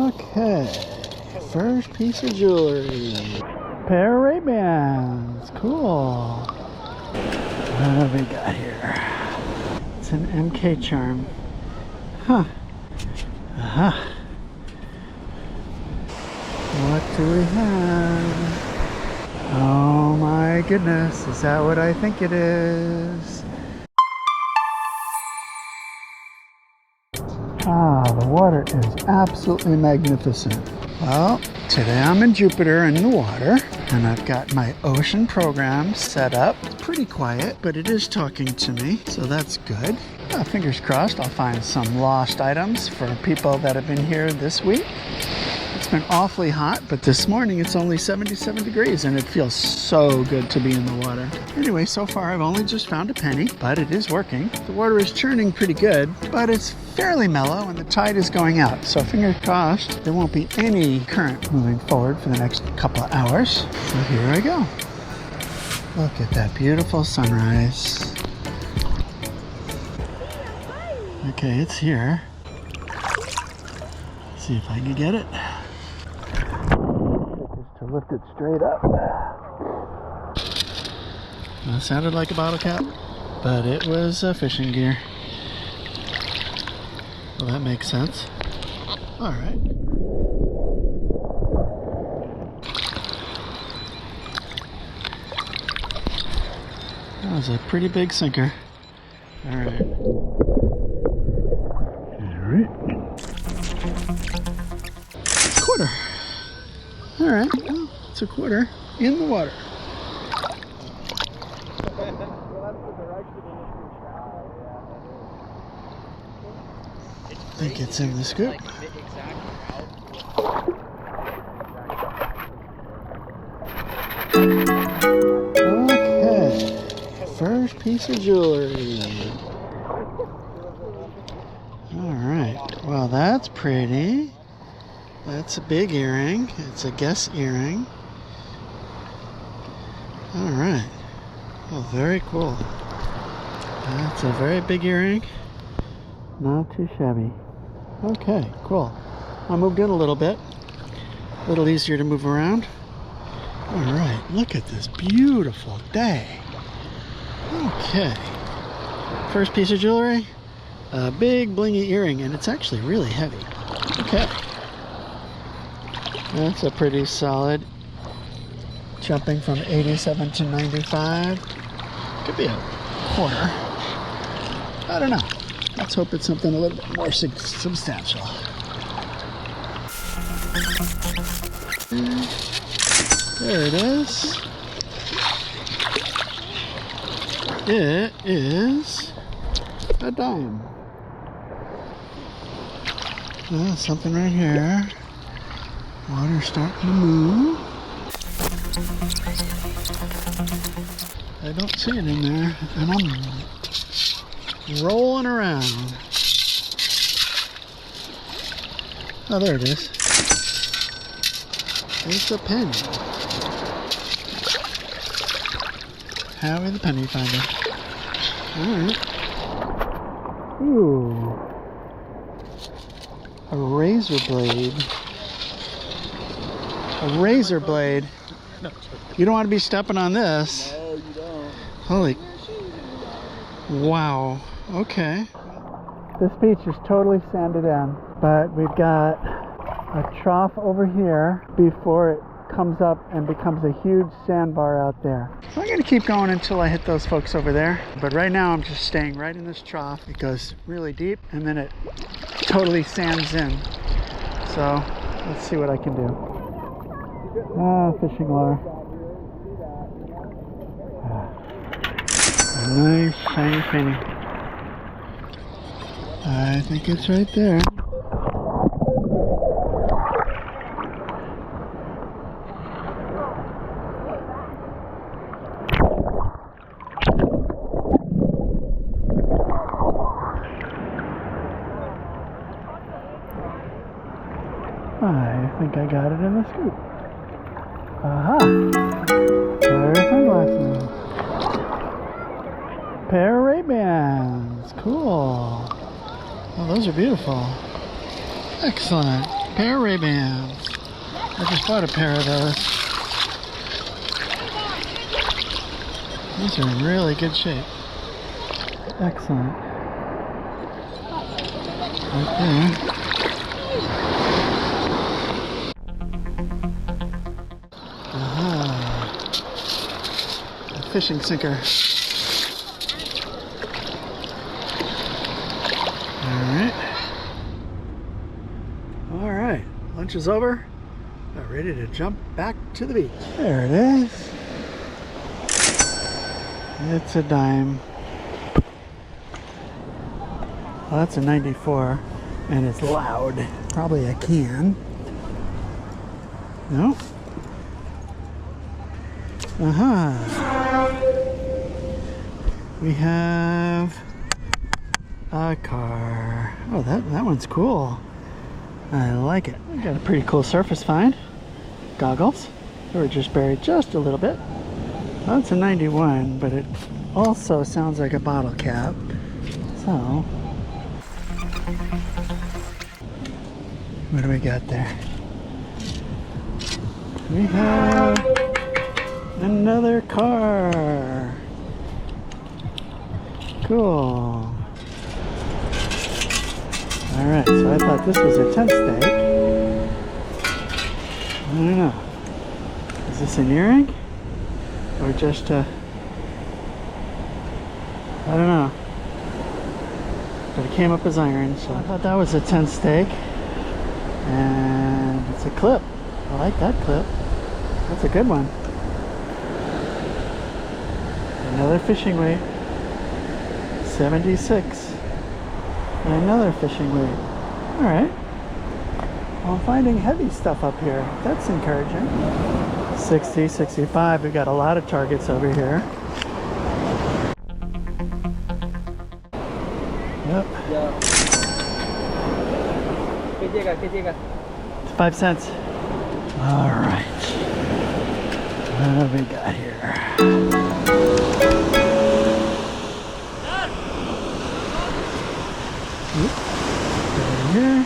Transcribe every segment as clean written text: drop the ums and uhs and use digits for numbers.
Okay, first piece of jewelry. Pair of Ray-Bans. Cool. What have we got here? It's an MK charm. Huh. Aha. What do we have? Oh my goodness, is that what I think it is? Ah, the water is absolutely magnificent. Well, today I'm in Jupiter in the water, and I've got my ocean program set up. It's pretty quiet, but it is talking to me, so that's good. Fingers crossed I'll find some lost items for people that have been here this week. It's been awfully hot, but this morning it's only 77 degrees and it feels so good to be in the water. Anyway, so far I've only just found a penny, but it is working. The water is churning pretty good, but it's fairly mellow and the tide is going out. So fingers crossed there won't be any current moving forward for the next couple of hours. So here I go. Look at that beautiful sunrise. Okay, it's here. Let's see if I can get it. To lift it straight up. That sounded like a bottle cap, but it was fishing gear. Well, that makes sense. All right. That was a pretty big sinker. All right. All right. Quarter. All right, well, it's a quarter in the water. I think it's in the scoop. Okay, first piece of jewelry. All right, well, that's pretty. That's a big earring. It's a guess earring. All right. Oh, very cool. That's a very big earring. Not too shabby. Okay, cool. I moved in a little bit. A little easier to move around. All right, look at this beautiful day. Okay. First piece of jewelry. A big blingy earring, and it's actually really heavy. Okay. That's a pretty solid, jumping from 87 to 95. Could be a quarter. I don't know. Let's hope it's something a little bit more substantial. There it is. It is a dime. Something right here. Water's starting to move. I don't see it in there, and I'm rolling around. Oh, there it is. It's a penny. Howie the penny finder. Alright. Ooh. A razor blade. A razor blade. You don't want to be stepping on this. No, you don't. Holy. Wow. Okay. This beach is totally sanded in, but we've got a trough over here before it comes up and becomes a huge sandbar out there. So I'm going to keep going until I hit those folks over there. But right now I'm just staying right in this trough. It goes really deep and then it totally sands in. So let's see what I can do. Fishing lure. A nice shiny penny. I think it's right there. I think I got it in the scoop. Aha! There's my glasses. Pair of Ray-Bans. Cool. Oh, those are beautiful. Excellent. pair of Ray-Bans. I just bought a pair of those. These are in really good shape. Excellent. Okay. A fishing sinker. Alright, lunch is over. About ready to jump back to the beach. There it is. It's a dime. Well, that's a 94, and it's loud. Probably a can. No? We have a car. Oh, that one's cool. I like it. We got a pretty cool surface find. Goggles. They were just buried just a little bit. Well, that's a 91, but it also sounds like a bottle cap. So, what do we got there? We have another car. Cool. Alright, so I thought this was a tent stake. I don't know. Is this an earring? Or just a... I don't know. But it came up as iron, so I thought that was a tent stake. And it's a clip. I like that clip. That's a good one. Another fishing weight. 76. And another fishing weight. Alright. Well, I'm finding heavy stuff up here. That's encouraging. 60, 65. We've got a lot of targets over here. Yep. It's 5 cents. Alright. What do we got here? Over here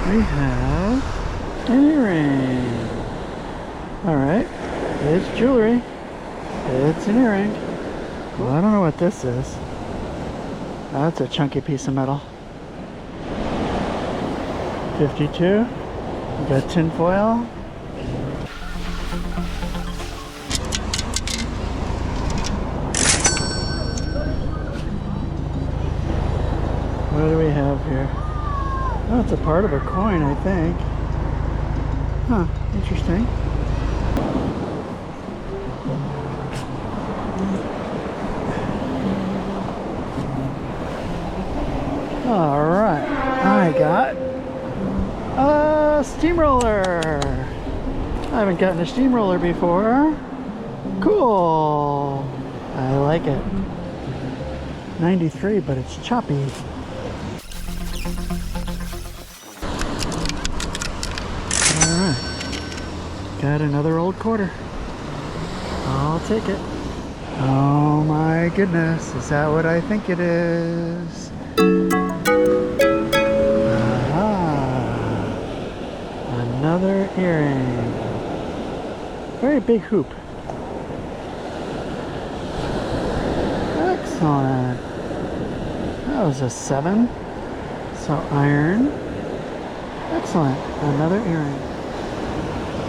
we have an earring. Alright. It's jewelry. It's an earring. Well, I don't know what this is. That's a chunky piece of metal. 52. We got tin foil. What do we have here? Oh, it's a part of a coin, I think. Huh, interesting. Alright, I got a steamroller. I haven't gotten a steamroller before. Cool. I like it. 93, but it's choppy. Alright. Got another old quarter. I'll take it. Oh my goodness, is that what I think it is? Another earring. Very big hoop. Excellent. That was a 7. So iron. Excellent. Another earring.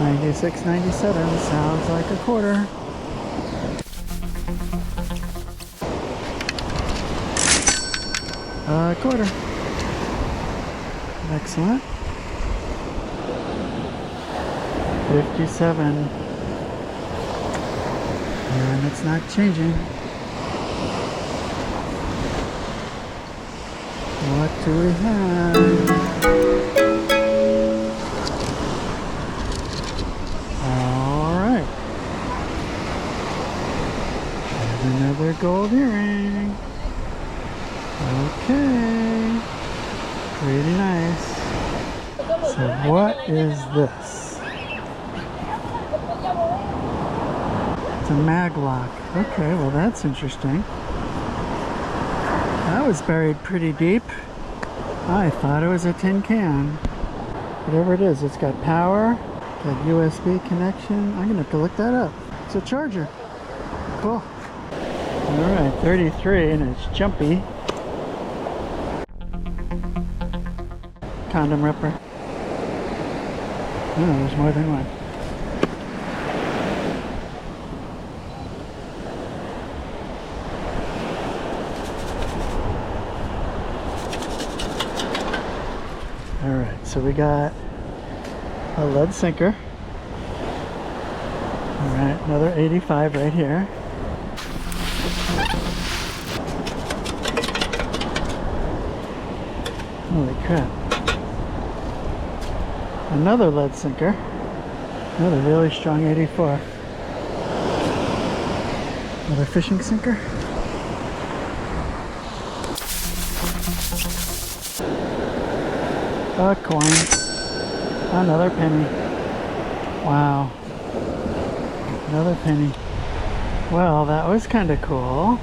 96, 97. Sounds like a quarter. A quarter. Excellent. 57. And it's not changing. What do we have? Alright. And another gold earring. Okay. Pretty nice. So what is this? It's a mag lock. Okay, well that's interesting. That was buried pretty deep. I thought it was a tin can. Whatever it is, it's got power, got USB connection. I'm gonna have to look that up. It's a charger. Cool. Alright, 33 and it's jumpy. Condom Wrapper. Oh, there's more than one. Alright, so we got a lead sinker. Alright, another 85 right here. Holy crap. Another lead sinker. Another really strong 84. Another fishing sinker. A coin. Another penny. Wow. Another penny. Well, that was kind of cool.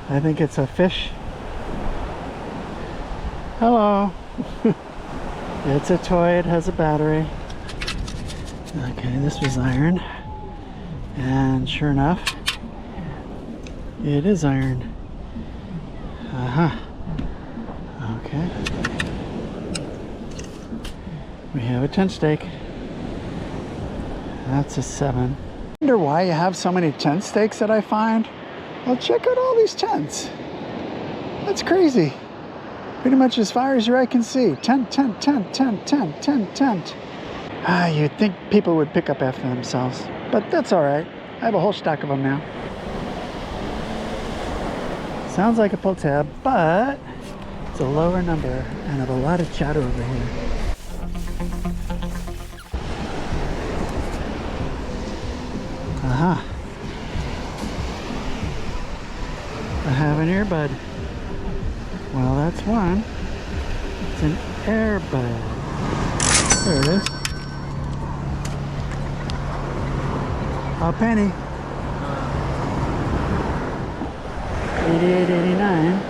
I think it's a fish. Hello. It's a toy. It has a battery. Okay, this was iron. And sure enough, it is iron. Uh-huh. Okay. We have a tent stake. That's a 7. I wonder why you have so many tent stakes that I find. Well, check out all these tents. That's crazy. Pretty much as far as your eye can see. Tent, tent, tent, tent, tent, tent, tent. Ah, you'd think people would pick up after themselves. But that's alright. I have a whole stack of them now. Sounds like a pull tab, but it's a lower number and I have a lot of chatter over here. Aha. I have an earbud. Well, that's one. It's an Earbud. There it is. A penny. 88.89.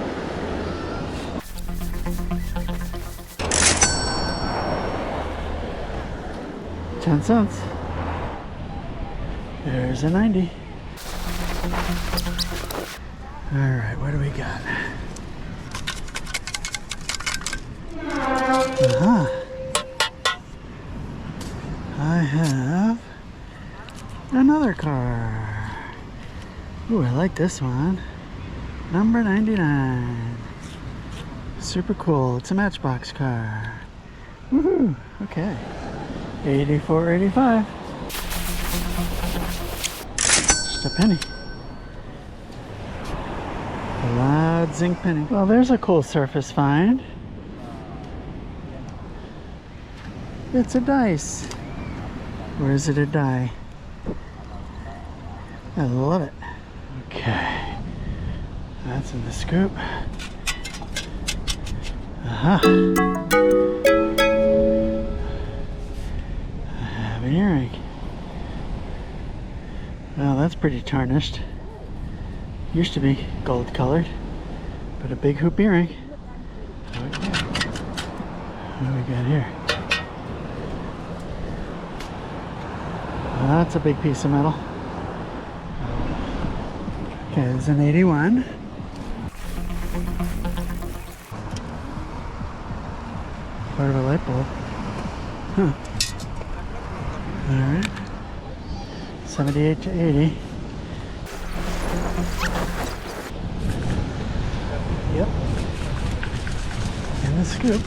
$0.10. There's a 90. All right, what do we got? Uh-huh. I have another car. Ooh, I like this one. Number 99. Super cool. It's a Matchbox car. Woohoo! Okay. 84.85. Just a penny. A loud Zinc Penny. Well, there's a cool surface find. It's a dice. Or is it a die? I love it. Okay. That's in the scoop. Aha. I have an earring. Well, that's pretty tarnished. Used to be gold colored, but a big hoop earring. What do we got here? That's a big piece of metal. Okay, there's an 81. Part of a light bulb. Huh. Alright. 78 to 80. Yep. In the scoop.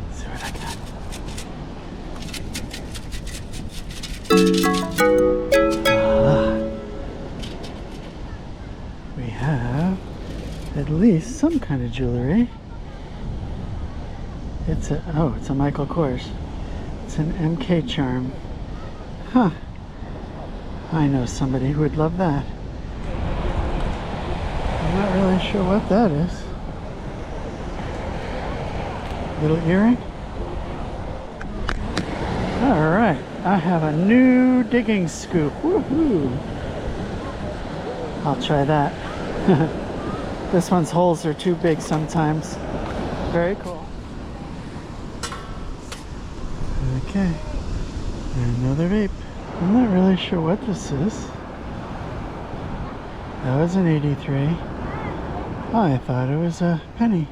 Let's see what I got. We have at least some kind of jewelry. It's a, oh, it's a Michael Kors. It's an MK charm. Huh. I know somebody who would love that. I'm not really sure what that is. Little earring? Alright, I have a new digging scoop. Woohoo! I'll try that. This one's holes are too big sometimes. Very cool. Okay, another vape. I'm not really sure what this is. That was an 83. Oh, I thought it was a penny.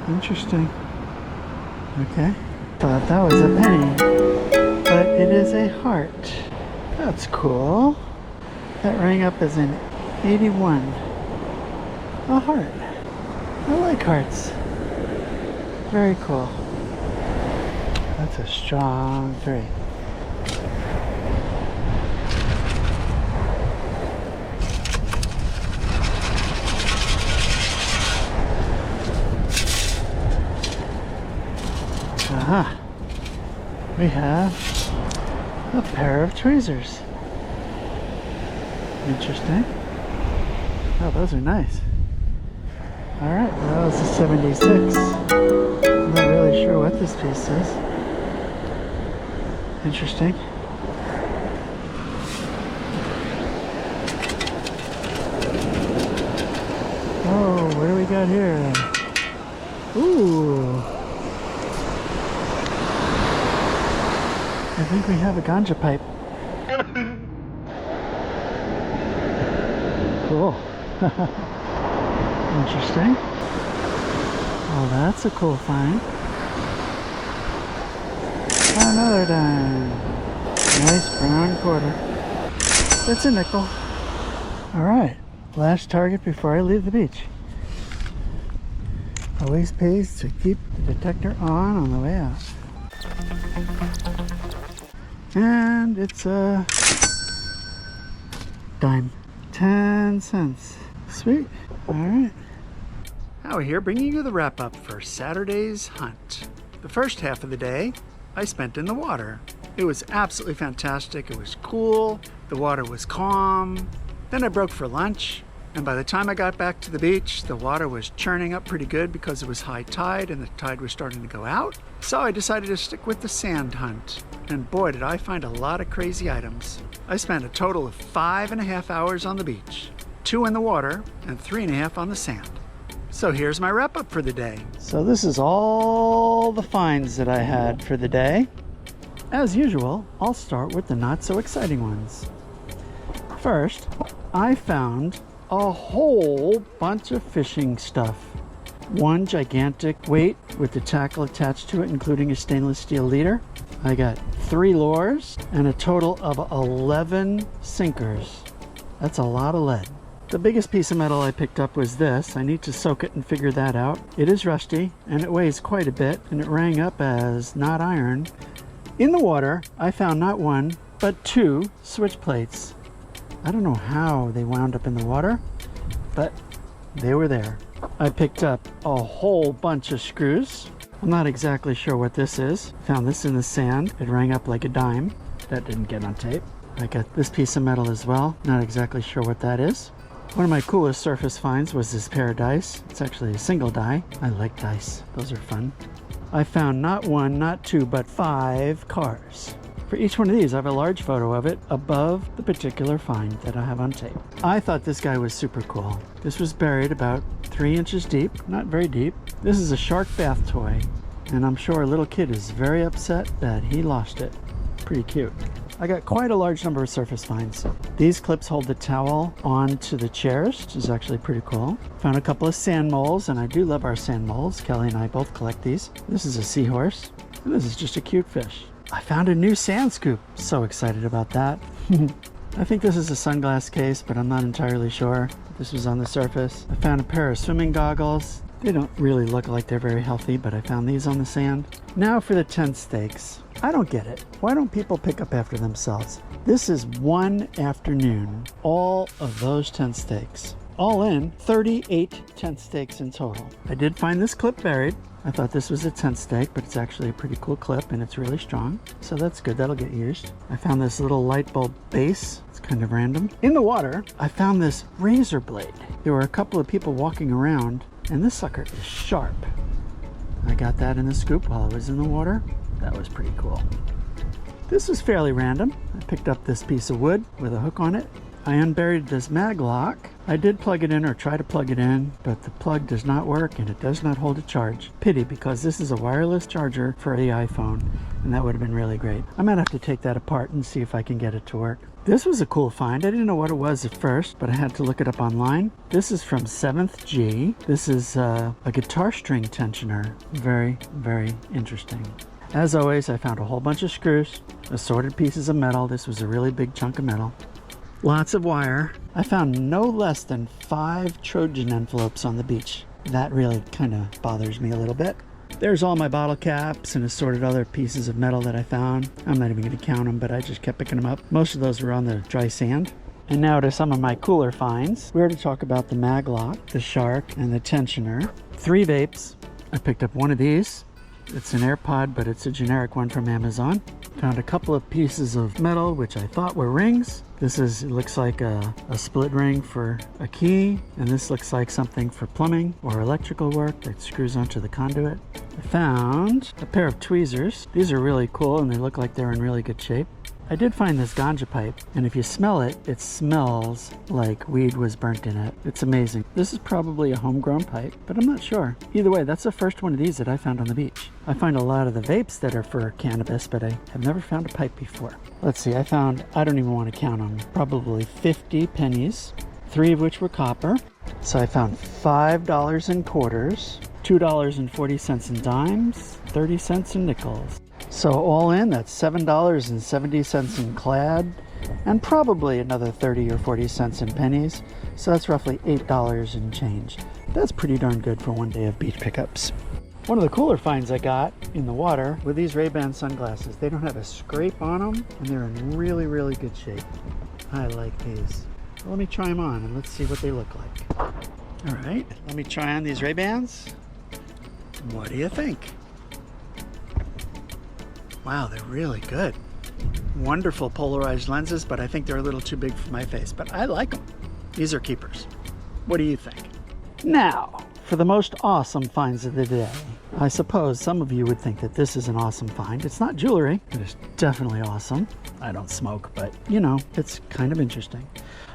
Interesting. Okay, thought that was a penny, but it is a heart. That's cool. That rang up as an 81. A heart. I like hearts. Very cool. That's a strong 3. Aha. We have a pair of tweezers. Interesting. Oh, those are nice. Alright, that was a 76. I'm not really sure what this piece is. Interesting. Oh, what do we got here? Ooh. I think we have a Ganja pipe. Cool. Interesting. Oh, that's a cool find. Another dime. Nice brown quarter. That's a nickel. Alright, last target before I leave the beach. Always pays to keep the detector on the way out. And it's a dime. 10 cents. Sweet. Alright. Howie here, bringing you the wrap up for Saturday's hunt. The first half of the day I spent in the water. It was absolutely fantastic. It was cool. The water was calm. Then I broke for lunch. And by the time I got back to the beach, the water was churning up pretty good because it was high tide and the tide was starting to go out. So I decided to stick with the sand hunt. And boy, did I find a lot of crazy items. I spent a total of 5.5 hours on the beach, 2 in the water and 3.5 on the sand. So here's my wrap up for the day. So this is all the finds that I had for the day. As usual, I'll start with the not so exciting ones. First, I found a whole bunch of fishing stuff. One gigantic weight with the tackle attached to it, including a stainless steel leader. I got 3 lures and a total of 11 sinkers. That's a lot of lead. The biggest piece of metal I picked up was this. I need to soak it and figure that out. It is rusty and it weighs quite a bit, and it rang up as not iron. In the water, I found not 1, but 2 switch plates. I don't know how they wound up in the water, but they were there. I picked up a whole bunch of screws. I'm not exactly sure what this is. Found this in the sand. It rang up like a dime. That didn't get on tape. I got this piece of metal as well. Not exactly sure what that is. One of my coolest surface finds was this pair of dice. It's actually a single die. I like dice. Those are fun. I found not 1, not 2, but 5 cars. For each one of these, I have a large photo of it above the particular find that I have on tape. I thought this guy was super cool. This was buried about 3 inches deep, not very deep. This is a shark bath toy, and I'm sure a little kid is very upset that he lost it. Pretty cute. I got quite a large number of surface finds. These clips hold the towel onto the chairs, which is actually pretty cool. Found a couple of sand moles, and I do love our sand moles. Kelly and I both collect these. This is a seahorse, and this is just a cute fish. I found a new sand scoop. So excited about that. I think this is a sunglass case, but I'm not entirely sure. This was on the surface. I found a pair of swimming goggles. They don't really look like they're very healthy, but I found these on the sand. Now for the tent stakes. I don't get it. Why don't people pick up after themselves? This is one afternoon. All of those tent stakes. All in, 38 tent stakes in total. I did find this clip buried. I thought this was a tent stake, but it's actually a pretty cool clip and it's really strong. So that's good, that'll get used. I found this little light bulb base. It's kind of random. In the water, I found this razor blade. There were a couple of people walking around, and this sucker is sharp. I got that in the scoop while I was in the water. That was pretty cool. This was fairly random. I picked up this piece of wood with a hook on it. I unburied this mag lock. I did plug it in or try to plug it in, but the plug does not work and it does not hold a charge. Pity, because this is a wireless charger for the iPhone and that would have been really great. I might have to take that apart and see if I can get it to work. This was a cool find. I didn't know what it was at first, but I had to look it up online. This is from 7th G. This is a guitar string tensioner. Very, very interesting. As always, I found a whole bunch of screws, assorted pieces of metal. This was a really big chunk of metal. Lots of wire. I found no less than 5 Trojan envelopes on the beach. That really kind of bothers me a little bit. There's all my bottle caps and assorted other pieces of metal that I found. I'm not even going to count them, but I just kept picking them up. Most of those were on the dry sand. And now to some of my cooler finds. We already talked about the mag lock, the shark, and the tensioner. 3 vapes. I picked up one of these. It's an AirPod, but it's a generic one from Amazon. Found a couple of pieces of metal, which I thought were rings. It looks like a split ring for a key, and this looks like something for plumbing or electrical work that screws onto the conduit. I found a pair of tweezers. These are really cool and they look like they're in really good shape. I did find this Ganja pipe, and if you smell it, it smells like weed was burnt in it. It's amazing. This is probably a homegrown pipe, but I'm not sure. Either way, that's the first one of these that I found on the beach. I find a lot of the vapes that are for cannabis, but I have never found a pipe before. Let's see, I don't even want to count them, probably 50 pennies, 3 of which were copper. So I found $5 in quarters, $2.40 in dimes, 30 cents in nickels. So all in, that's $7.70 in clad, and probably another 30 or 40 cents in pennies. So that's roughly $8 in change. That's pretty darn good for one day of beach pickups. One of the cooler finds I got in the water were these Ray-Ban sunglasses. They don't have a scrape on them, and they're in really, really good shape. I like these. Well, let me try them on and let's see what they look like. All right, let me try on these Ray-Bans. What do you think? Wow, they're really good. Wonderful polarized lenses, but I think they're a little too big for my face, but I like them. These are keepers. What do you think? Now, for the most awesome finds of the day. I suppose some of you would think that this is an awesome find. It's not jewelry. It is definitely awesome. I don't smoke, but you know, it's kind of interesting.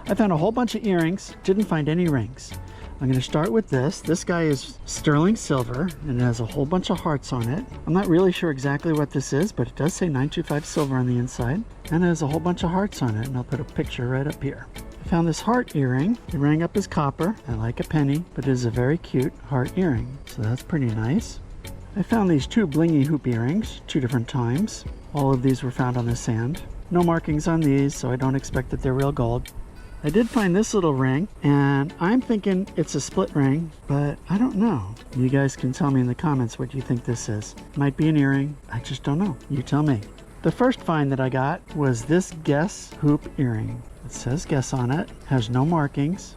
I found a whole bunch of earrings, didn't find any rings. I'm going to start with this. This guy is sterling silver and it has a whole bunch of hearts on it. I'm not really sure exactly what this is, but it does say 925 silver on the inside and it has a whole bunch of hearts on it, and I'll put a picture right up here. I found this heart earring. It rang up as copper and like a penny, but it is a very cute heart earring, so that's pretty nice. I found these 2 blingy hoop earrings 2 different times. All of these were found on the sand. No markings on these, so I don't expect that they're real gold. I did find this little ring, and I'm thinking it's a split ring, but I don't know. You guys can tell me in the comments what you think this is. Might be an earring. I just don't know. You tell me. The first find that I got was this Guess hoop earring. It says Guess on it. Has no markings.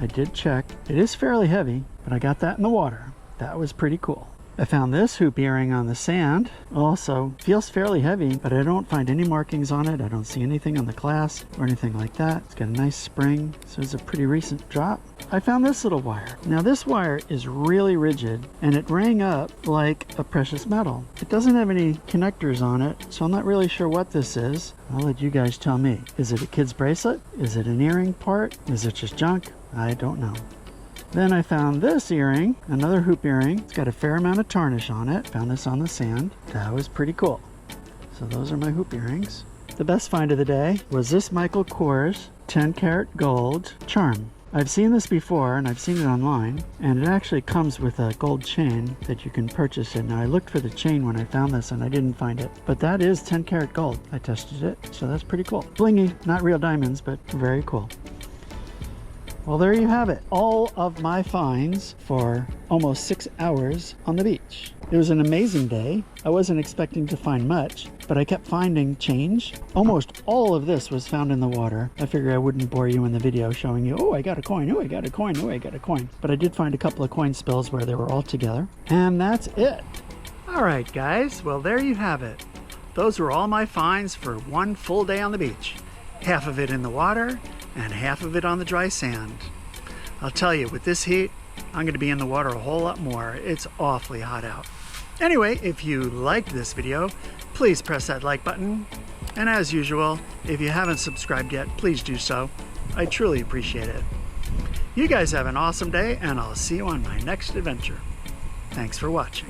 I did check. It is fairly heavy, but I got that in the water. That was pretty cool. I found this hoop earring on the sand. Also feels fairly heavy, but I don't find any markings on it. I don't see anything on the clasp or anything like that. It's got a nice spring, so it's a pretty recent drop. I found this little wire. Now this wire is really rigid and it rang up like a precious metal. It doesn't have any connectors on it, so I'm not really sure what this is. I'll let you guys tell me. Is it a kid's bracelet? Is it an earring part? Is it just junk? I don't know. Then I found this earring, another hoop earring. It's got a fair amount of tarnish on it. Found this on the sand. That was pretty cool. So those are my hoop earrings. The best find of the day was this Michael Kors 10 karat gold charm. I've seen this before and I've seen it online, and it actually comes with a gold chain that you can purchase it. Now I looked for the chain when I found this and I didn't find it, but that is 10 karat gold. I tested it, so that's pretty cool. Blingy, not real diamonds, but very cool. Well, there you have it. All of my finds for almost 6 hours on the beach. It was an amazing day. I wasn't expecting to find much, but I kept finding change. Almost all of this was found in the water. I figure I wouldn't bore you in the video showing you, oh, I got a coin, oh, I got a coin, oh, I got a coin. But I did find a couple of coin spills where they were all together. And that's it. All right, guys. Well, there you have it. Those were all my finds for one full day on the beach. Half of it in the water and half of it on the dry sand. I'll tell you, with this heat, I'm going to be in the water a whole lot more. It's awfully hot out. Anyway, if you liked this video, please press that like button. And as usual, if you haven't subscribed yet, please do so. I truly appreciate it. You guys have an awesome day, and I'll see you on my next adventure. Thanks for watching.